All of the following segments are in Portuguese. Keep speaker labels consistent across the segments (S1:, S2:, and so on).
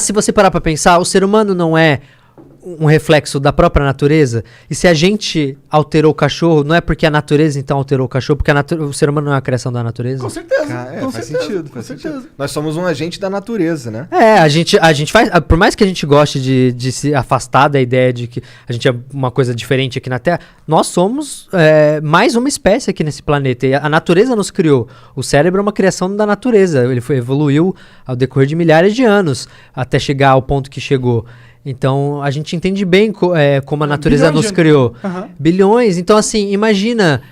S1: Se você parar pra pensar, o ser humano não é um reflexo da própria natureza? E se a gente alterou o cachorro, não é porque a natureza então alterou o cachorro, porque o ser humano não é uma criação da natureza?
S2: Com certeza.
S3: Faz sentido. Nós somos um agente da natureza, né?
S1: A gente faz, por mais que a gente goste de se afastar da ideia de que a gente é uma coisa diferente aqui na Terra, nós somos mais uma espécie aqui nesse planeta. E a natureza nos criou. O cérebro é uma criação da natureza. Ele evoluiu ao decorrer de milhares de anos até chegar ao ponto que chegou. Então, a gente entende bem como a natureza nos criou. Bilhões. Então, assim, imagina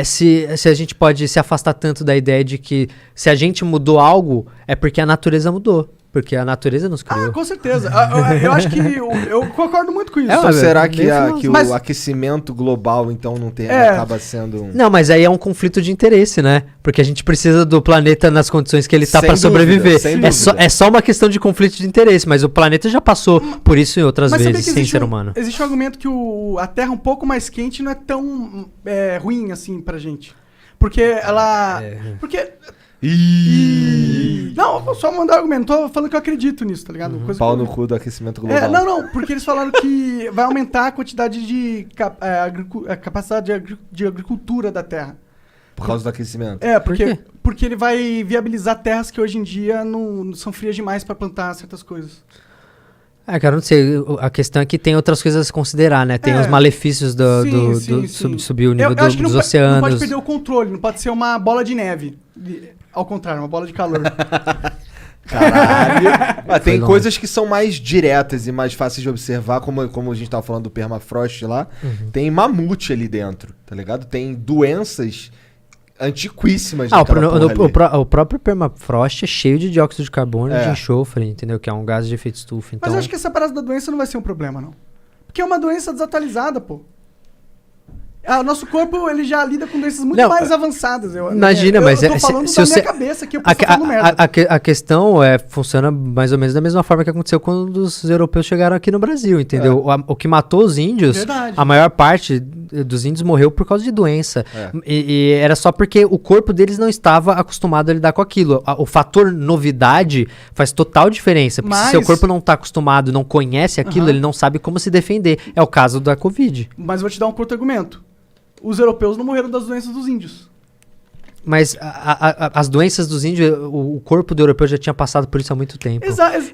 S1: se a gente pode se afastar tanto da ideia de que se a gente mudou algo, é porque a natureza mudou. Porque a natureza nos criou.
S2: Com certeza. Eu acho que eu concordo muito com isso.
S3: Então, será que o aquecimento global, então, não tem, acaba sendo...
S1: Não, mas aí é um conflito de interesse, né? Porque a gente precisa do planeta nas condições que ele tá para sobreviver. É só uma questão de conflito de interesse, mas o planeta já passou por isso em outras vezes, sem ser humano.
S2: Existe um argumento que a Terra um pouco mais quente não é tão ruim assim pra gente. Porque ela... Porque... Não, só mandar argumento. Tô falando que eu acredito nisso, tá ligado?
S3: Pau no cu do aquecimento global.
S2: Não, porque eles falaram que vai aumentar a quantidade de capacidade de agricultura da Terra.
S3: Por causa do aquecimento?
S2: Porque ele vai viabilizar terras que hoje em dia não são frias demais pra plantar certas coisas.
S1: Cara, não sei. A questão é que tem outras coisas a se considerar, né? Tem os malefícios subir o nível dos oceanos.
S2: Não pode perder o controle, não pode ser uma bola de neve. Ao contrário, uma bola de calor.
S3: Caralho. Tem coisas que são mais diretas e mais fáceis de observar, como a gente tava falando do permafrost lá. Tem mamute ali dentro, tá ligado? Tem doenças antiquíssimas.
S1: O próprio permafrost é cheio de dióxido de carbono e de enxofre, entendeu? Que é um gás de efeito estufa. Então...
S2: Mas eu acho que essa parada da doença não vai ser um problema, não. Porque é uma doença desatualizada, pô. Nosso corpo, ele já lida com doenças muito mais avançadas.
S1: Imagina, mas...
S2: Eu tô falando da minha cabeça aqui, eu posso falando merda.
S1: A questão funciona mais ou menos da mesma forma que aconteceu quando os europeus chegaram aqui no Brasil, entendeu? O que matou os índios, a maior parte dos índios morreu por causa de doença. E era só porque o corpo deles não estava acostumado a lidar com aquilo. O fator novidade faz total diferença. Porque se seu corpo não está acostumado, não conhece aquilo, ele não sabe como se defender. É o caso da Covid.
S2: Mas vou te dar um contra-argumento. Os europeus não morreram das doenças dos índios.
S1: Mas as doenças dos índios, o corpo do europeu já tinha passado por isso há muito tempo.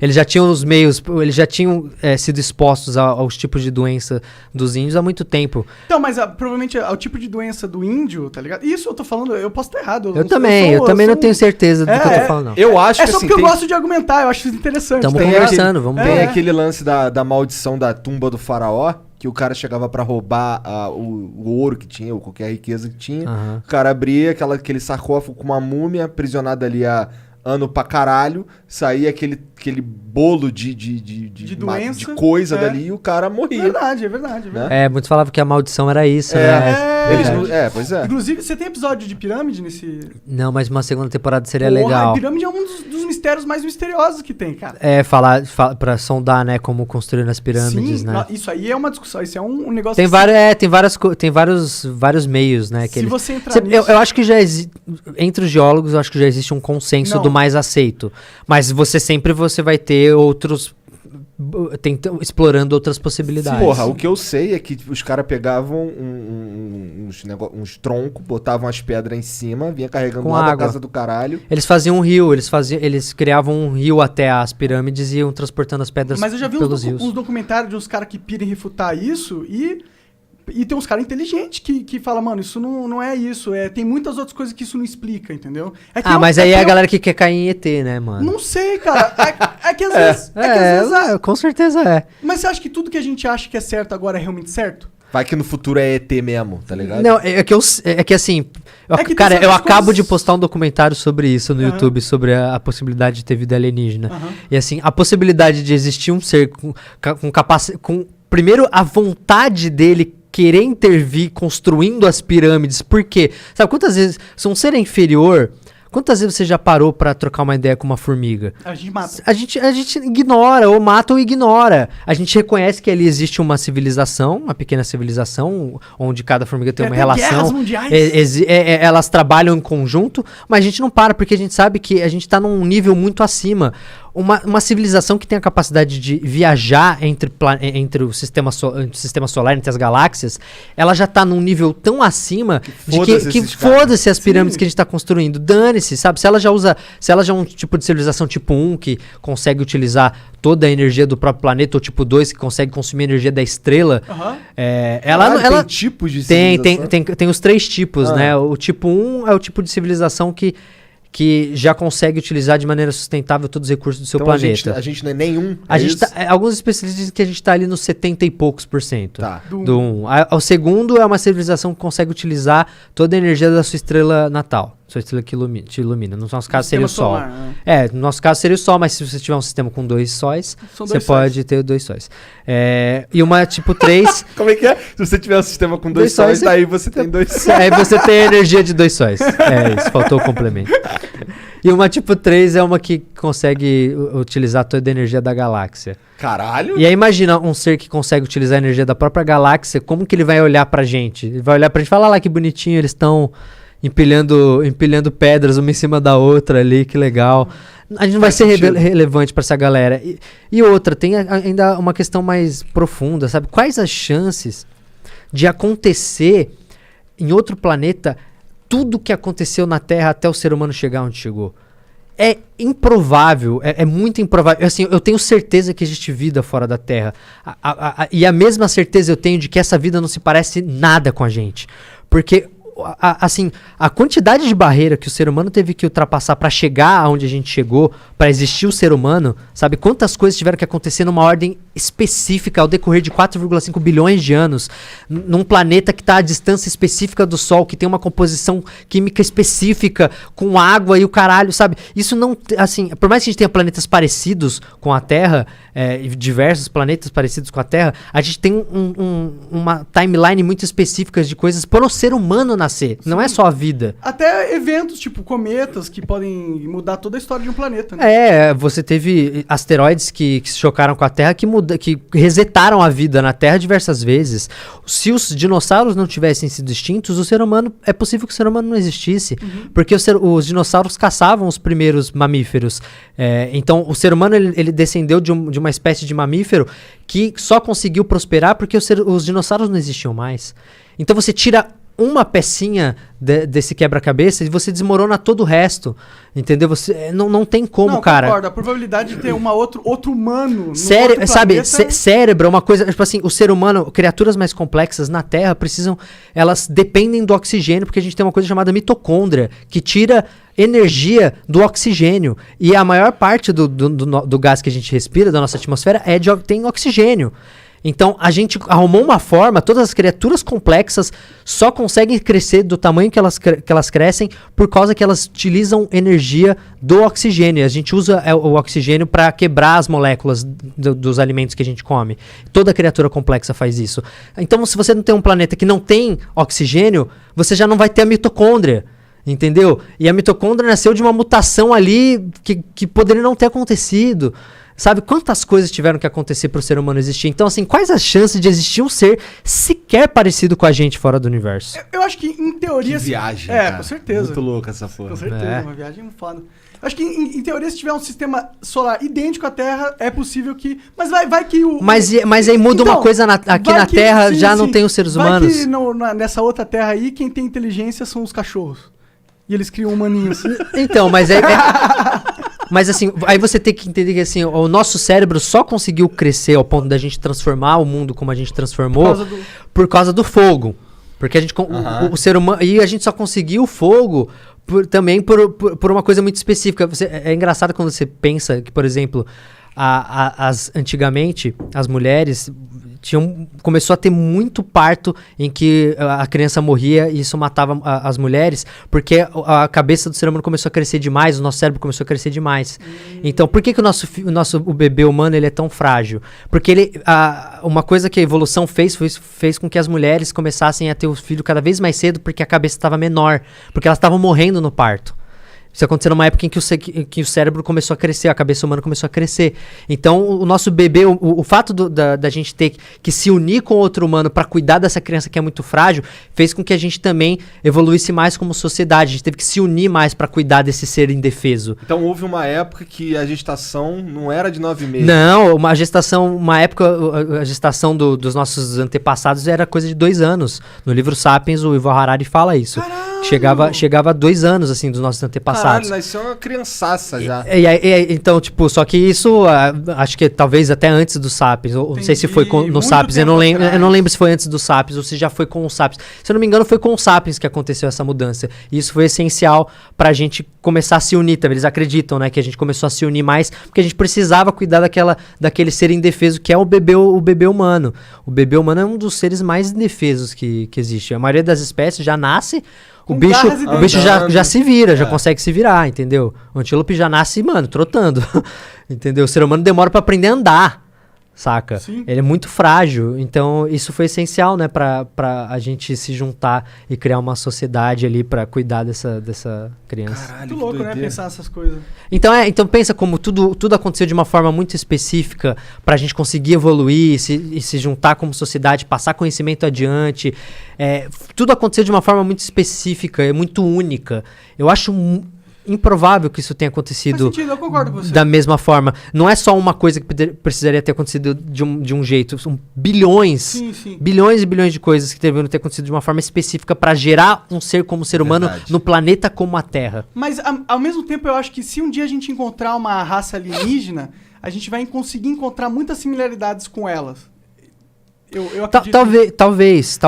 S1: Eles já tinham os meios, eles já tinham sido expostos aos tipos de doença dos índios há muito tempo.
S2: Então, mas provavelmente ao tipo de doença do índio, tá ligado? Isso eu tô falando, eu posso estar errado.
S1: Eu também não tenho certeza do que eu tô falando, não.
S3: Eu acho que
S2: só porque eu gosto de argumentar, eu acho isso interessante.
S1: Estamos conversando, vamos ver.
S3: Tem aquele lance da maldição da tumba do faraó, que o cara chegava pra roubar o ouro que tinha, ou qualquer riqueza que tinha. O cara abria aquele sarcófago com uma múmia aprisionada ali há ano pra caralho, saía aquele bolo de
S2: doença,
S3: de coisa dali e o cara morria.
S2: É verdade. Né?
S1: Muitos falavam que a maldição era isso, né?
S3: Pois é.
S2: Inclusive, você tem episódio de pirâmide nesse...
S1: Não, mas uma segunda temporada seria legal.
S2: A pirâmide é um dos mistérios mais misteriosos que tem, cara.
S1: Falar pra sondar, né, como construir as pirâmides, né?
S2: Isso aí é uma discussão, isso é um negócio...
S1: Tem vários meios, né?
S2: Se você entrar nisso...
S1: Eu acho que entre os geólogos, eu acho que já existe um consenso do mais aceito. Mas você vai ter outros explorando outras possibilidades.
S3: Porra, o que eu sei é que os caras pegavam uns troncos, botavam as pedras em cima, vinha carregando lá da casa do caralho.
S1: Eles faziam um rio, eles criavam um rio até as pirâmides e iam transportando as pedras pelos rios.
S2: Mas eu já vi uns documentários de uns caras que pirem refutar isso e tem uns caras inteligentes que falam, mano, isso não é isso. Tem muitas outras coisas que isso não explica, entendeu?
S1: Mas aí é a galera que quer cair em ET, né, mano?
S2: Não sei, cara. É que às vezes...
S1: com certeza é.
S2: Mas você acha que tudo que a gente acha que é certo agora é realmente certo?
S3: Vai que no futuro é ET mesmo, tá ligado?
S1: Não, eu acabo de postar um documentário sobre isso no YouTube, sobre a possibilidade de ter vida alienígena. E assim, a possibilidade de existir um ser com capacidade... Primeiro, a vontade dele querer intervir construindo as pirâmides. Por quê? Sabe quantas vezes... Se um ser é inferior... Quantas vezes você já parou pra trocar uma ideia com uma formiga?
S2: A gente mata.
S1: A gente ignora, ou mata ou ignora. A gente reconhece que ali existe uma civilização, uma pequena civilização, onde cada formiga tem uma relação.
S2: Guerras mundiais.
S1: Elas trabalham em conjunto, mas a gente não para, porque a gente sabe que a gente tá num nível muito acima. uma civilização que tem a capacidade de viajar entre o sistema solar, entre as galáxias, ela já tá num nível tão acima que foda-se as pirâmides que a gente tá construindo. Dane-se, sabe? Se ela já é um tipo de civilização tipo 1, que consegue utilizar toda a energia do próprio planeta, ou tipo 2, que consegue consumir a energia da estrela, ela
S3: tem tipos de civilização?
S1: Tem os 3 tipos, né? O tipo 1 é o tipo de civilização que já consegue utilizar de maneira sustentável todos os recursos do seu planeta.
S3: A gente não é nenhum.
S1: Alguns especialistas dizem que a gente tá ali nos 70 e poucos %.
S3: Tá.
S1: Do 1. O segundo é uma civilização que consegue utilizar toda a energia da sua estrela natal. Sua estrela que te ilumina. No nosso caso seria o Sol.
S2: Solar, né?
S1: No nosso caso seria o Sol, mas se você tiver um sistema com 2 sóis, você pode ter 2 sóis. E uma tipo 3...
S3: Como é que é? Se você tiver um sistema com 2 sóis, daí você tem 2 sóis.
S1: Aí você tem a energia de 2 sóis. Isso, faltou o complemento. E uma tipo 3 é uma que consegue utilizar toda a energia da galáxia.
S3: Caralho!
S1: E aí imagina um ser que consegue utilizar a energia da própria galáxia, como que ele vai olhar pra gente? Ele vai olhar pra gente e falar lá que bonitinho, eles estão empilhando pedras uma em cima da outra ali, que legal. A gente não vai ser relevante pra essa galera. E outra, tem ainda uma questão mais profunda, sabe? Quais as chances de acontecer em outro planeta tudo que aconteceu na Terra até o ser humano chegar onde chegou? É improvável, é muito improvável. Assim, eu tenho certeza que existe vida fora da Terra. E a mesma certeza eu tenho de que essa vida não se parece nada com a gente. Porque... assim, a quantidade de barreira que o ser humano teve que ultrapassar pra chegar aonde a gente chegou, pra existir o ser humano, sabe? Quantas coisas tiveram que acontecer numa ordem específica ao decorrer de 4,5 bilhões de anos, num planeta que tá à distância específica do Sol, que tem uma composição química específica, com água e o caralho, sabe? Isso não, assim, por mais que a gente tenha planetas parecidos com a Terra, diversos planetas parecidos com a Terra, a gente tem uma timeline muito específica de coisas para o ser humano nascer. Sim. Não é só a vida.
S2: Até eventos, tipo cometas, que podem mudar toda a história de um planeta, né?
S1: Você teve asteroides que se chocaram com a Terra, que resetaram a vida na Terra diversas vezes. Se os dinossauros não tivessem sido extintos, é possível que o ser humano não existisse. Porque os dinossauros caçavam os primeiros mamíferos. Então, o ser humano ele descendeu de uma espécie de mamífero que só conseguiu prosperar porque os dinossauros não existiam mais. Então, você tira uma pecinha desse quebra-cabeça e você desmorona todo o resto, entendeu? Você não tem como, cara.
S2: Concordo. A probabilidade de ter outro humano
S1: cérebro é uma coisa, tipo assim, o ser humano, criaturas mais complexas na Terra elas dependem do oxigênio, porque a gente tem uma coisa chamada mitocôndria, que tira energia do oxigênio, e a maior parte do gás que a gente respira, da nossa atmosfera, tem oxigênio. Então, a gente arrumou uma forma, todas as criaturas complexas só conseguem crescer do tamanho que elas crescem por causa que elas utilizam energia do oxigênio. A gente usa o oxigênio para quebrar as moléculas dos alimentos que a gente come. Toda criatura complexa faz isso. Então, se você não tem um planeta que não tem oxigênio, você já não vai ter a mitocôndria. Entendeu? E a mitocôndria nasceu de uma mutação ali que poderia não ter acontecido. Sabe, quantas coisas tiveram que acontecer para o ser humano existir? Então, assim, quais as chances de existir um ser sequer parecido com a gente fora do universo?
S2: Eu acho que, em teoria...
S3: Que viagem, cara.
S2: Com certeza.
S3: Muito louca essa porra.
S2: Com certeza, uma viagem foda. Eu acho que, em teoria, se tiver um sistema solar idêntico à Terra, é possível que... Mas vai que o...
S1: Mas aí muda uma coisa aqui na Terra, já não tem os seres humanos.
S2: Vai que nessa outra Terra aí, quem tem inteligência são os cachorros. E eles criam humaninhos.
S1: Então, mas mas assim, aí você tem que entender que assim, o nosso cérebro só conseguiu crescer ao ponto da gente transformar o mundo como a gente transformou por causa do fogo. Porque a gente, o ser humano, e a gente só conseguiu o fogo também por uma coisa muito específica. É engraçado quando você pensa que, por exemplo, antigamente as mulheres começou a ter muito parto em que a criança morria e isso matava as mulheres, porque a cabeça do ser humano começou a crescer demais, o nosso cérebro começou a crescer demais. Então, por que o bebê humano ele é tão frágil? Porque uma coisa que a evolução fez com que as mulheres começassem a ter o filho cada vez mais cedo, porque a cabeça estava menor, porque elas estavam morrendo no parto. Isso aconteceu numa época em que o cérebro começou a crescer, a cabeça humana começou a crescer. Então, o nosso bebê, o fato da gente ter que se unir com outro humano para cuidar dessa criança que é muito frágil, fez com que a gente também evoluísse mais como sociedade. A gente teve que se unir mais para cuidar desse ser indefeso.
S3: Então, houve uma época que a gestação não era de 9 meses.
S1: Não, uma época, a gestação dos nossos antepassados era coisa de 2 anos. No livro Sapiens, o Yuval Harari fala isso. Chegava a 2 anos, assim, dos nossos antepassados.
S3: Caralho, nasceu uma criançaça já.
S1: Então, tipo, só que isso, acho que talvez até antes do Sapiens, ou não sei se foi no Sapiens, eu não lembro se foi antes do Sapiens ou se já foi com o Sapiens. Se eu não me engano, foi com o Sapiens que aconteceu essa mudança. E isso foi essencial pra gente começar a se unir também. Eles acreditam, né, que a gente começou a se unir mais, porque a gente precisava cuidar daquele ser indefeso que é o bebê humano. O bebê humano é um dos seres mais indefesos que existe. A maioria das espécies já nasce... O bicho já se vira, já consegue se virar, entendeu? O antílope já nasce, mano, trotando. Entendeu? O ser humano demora pra aprender a andar, saca? Sim. Ele é muito frágil. Então, isso foi essencial, né? Pra a gente se juntar e criar uma sociedade ali pra cuidar dessa criança.
S2: Caralho, muito louco, né? Pensar essas coisas.
S1: Então pensa como tudo aconteceu de uma forma muito específica pra gente conseguir evoluir e se juntar como sociedade, passar conhecimento adiante. Tudo aconteceu de uma forma muito específica, muito única. Eu acho improvável que isso tenha acontecido.
S2: Faz sentido, eu concordo com você.
S1: Da mesma forma. Não é só uma coisa que precisaria ter acontecido de um jeito. São bilhões, bilhões e bilhões de coisas que deveriam ter acontecido de uma forma específica para gerar um ser como ser humano no planeta como a Terra.
S2: Mas, ao mesmo tempo, eu acho que se um dia a gente encontrar uma raça alienígena, a gente vai conseguir encontrar muitas similaridades com elas. Eu acredito...
S1: Talvez.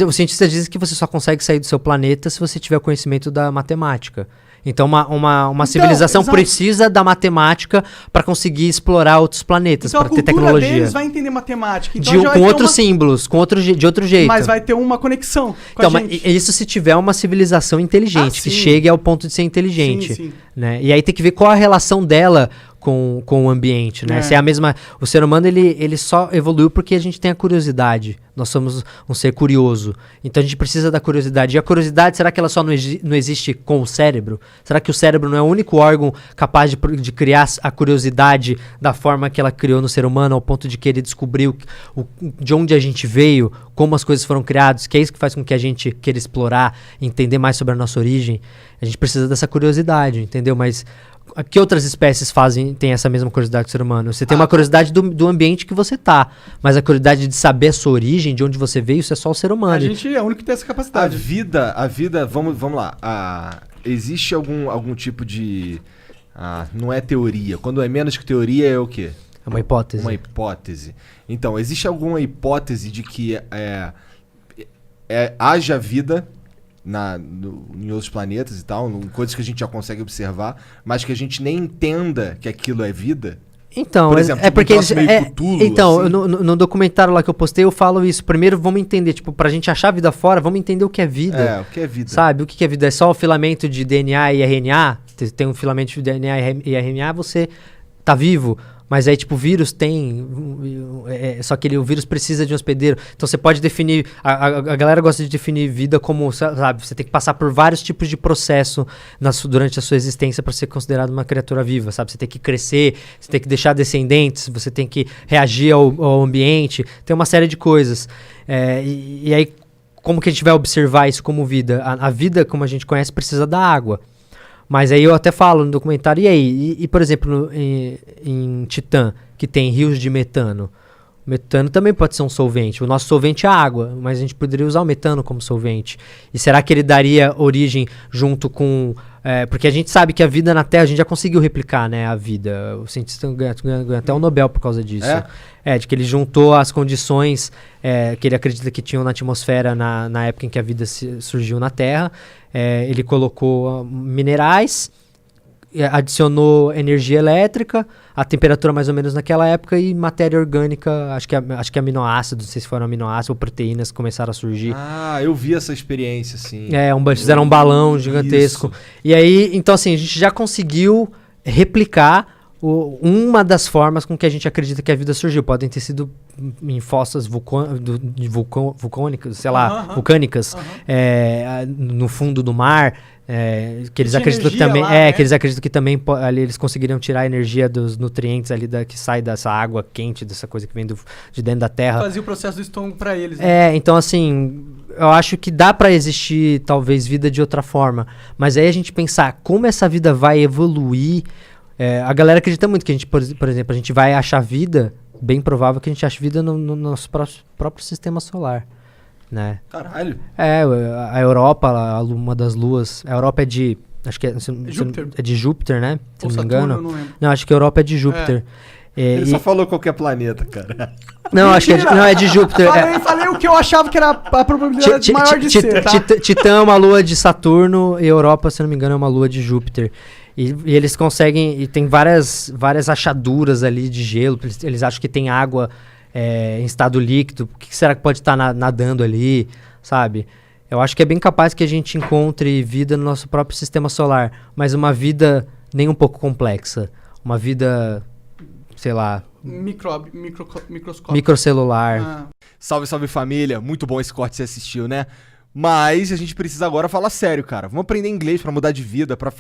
S1: Os cientistas dizem que você só consegue sair do seu planeta se você tiver conhecimento da matemática. Então, uma civilização precisa da matemática para conseguir explorar outros planetas, para ter tecnologia.
S2: Então, a cultura deles vai entender matemática. Então,
S1: com outros símbolos, de outro jeito.
S2: Mas vai ter uma conexão com a gente.
S1: Isso se tiver uma civilização inteligente, que chegue ao ponto de ser inteligente. Sim. Né? E aí tem que ver qual a relação dela com o ambiente, né? Se é a mesma... O ser humano, ele só evoluiu porque a gente tem a curiosidade. Nós somos um ser curioso. Então a gente precisa da curiosidade. E a curiosidade, será que ela só não existe com o cérebro? Será que o cérebro não é o único órgão capaz de criar a curiosidade da forma que ela criou no ser humano, ao ponto de que ele descobriu de onde a gente veio, como as coisas foram criadas, que é isso que faz com que a gente queira explorar, entender mais sobre a nossa origem? A gente precisa dessa curiosidade, entendeu? Mas... Que outras espécies têm essa mesma curiosidade que o ser humano? Você tem uma curiosidade do ambiente que você tá, mas a curiosidade de saber a sua origem, de onde você veio, isso é só o ser humano.
S2: A gente é o único que tem essa capacidade.
S3: A vida, vamos lá. Existe algum tipo de... não é teoria. Quando é menos que teoria, é o quê?
S1: É uma hipótese.
S3: Uma hipótese. Então, existe alguma hipótese de que haja vida... em outros planetas e tal, coisas que a gente já consegue observar, mas que a gente nem entenda que aquilo é vida?
S1: Então,
S3: por exemplo,
S1: porque
S3: Cthulhu,
S1: então,
S3: assim.
S1: no documentário lá que eu postei, eu falo isso. Primeiro, vamos entender, tipo, pra gente achar a vida fora, vamos entender o que é vida.
S3: O que é vida.
S1: Sabe, o que é vida? É só o filamento de DNA e RNA? Tem um filamento de DNA e RNA, você tá vivo. Mas aí, tipo, o vírus tem... só que o vírus precisa de um hospedeiro. Então, você pode definir... A galera gosta de definir vida como, sabe... Você tem que passar por vários tipos de processo durante a sua existência para ser considerado uma criatura viva, sabe? Você tem que crescer, você tem que deixar descendentes, você tem que reagir ao ambiente. Tem uma série de coisas. E aí, como que a gente vai observar isso como vida? A vida, como a gente conhece, precisa da água. Mas aí eu até falo no documentário, e aí? E por exemplo, em Titã, que tem rios de metano. O metano também pode ser um solvente. O nosso solvente é a água, mas a gente poderia usar o metano como solvente. E será que ele daria origem junto com... porque a gente sabe que a vida na Terra, a gente já conseguiu replicar, né, a vida. O cientista ganha até um Nobel por causa disso. De que ele juntou as condições que ele acredita que tinham na atmosfera na época em que a vida surgiu na Terra. Ele colocou minerais, adicionou energia elétrica, a temperatura mais ou menos naquela época, e matéria orgânica, acho que aminoácidos, não sei se foram aminoácidos ou proteínas que começaram a surgir.
S3: Eu vi essa experiência, sim.
S1: Fizeram um balão gigantesco. Isso. E aí, então assim, a gente já conseguiu replicar uma das formas com que a gente acredita que a vida surgiu. Podem ter sido em fossas vulcânicas, sei lá, vulcânicas, no fundo do mar, Que eles
S2: Tinha
S1: acreditam que
S2: energia
S1: também.
S2: lá, né?
S1: Que eles acreditam que também ali eles conseguiriam tirar a energia dos nutrientes ali que sai dessa água quente, dessa coisa que vem de dentro da terra.
S2: Fazia o processo do estômago pra eles. Né?
S1: Então assim, eu acho que dá pra existir talvez vida de outra forma. Mas aí a gente pensar como essa vida vai evoluir. A galera acredita muito que a gente, por exemplo, a gente vai achar vida, bem provável que a gente ache vida no nosso próprio sistema solar. Né?
S3: Caralho.
S1: A Europa, uma das luas. A Europa é de. Acho que
S2: Júpiter.
S1: É de Júpiter, né? Se
S2: Ou
S1: não me
S2: Saturno,
S1: engano.
S2: eu não lembro.
S1: Não, acho que a Europa é de Júpiter.
S3: Ele só falou qualquer planeta, cara.
S1: Não, acho que é de Júpiter.
S2: Falei o que eu achava que era a probabilidade maior de ser, tá?
S1: Titã é uma lua de Saturno e Europa, se não me engano, é uma lua de Júpiter. E eles conseguem. E tem várias achaduras ali de gelo. Eles acham que tem água em estado líquido. O que será que pode estar nadando ali, sabe? Eu acho que é bem capaz que a gente encontre vida no nosso próprio sistema solar. Mas uma vida nem um pouco complexa. Uma vida, sei lá...
S2: Microscópica.
S1: Microcelular.
S3: Salve, salve família. Muito bom esse corte que você assistiu, né? Mas a gente precisa agora falar sério, cara. Vamos aprender inglês pra mudar de vida, pra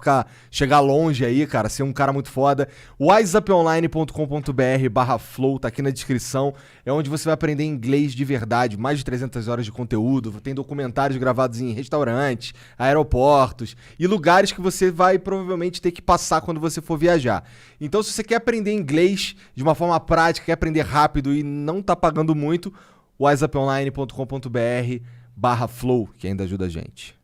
S3: chegar longe aí, cara, ser um cara muito foda. wiseuponline.com.br/flow tá aqui na descrição. É onde você vai aprender inglês de verdade. Mais de 300 horas de conteúdo. Tem documentários gravados em restaurantes, aeroportos e lugares que você vai provavelmente ter que passar quando você for viajar. Então, se você quer aprender inglês de uma forma prática, quer aprender rápido e não tá pagando muito, wiseuponline.com.br/flow, que ainda ajuda a gente.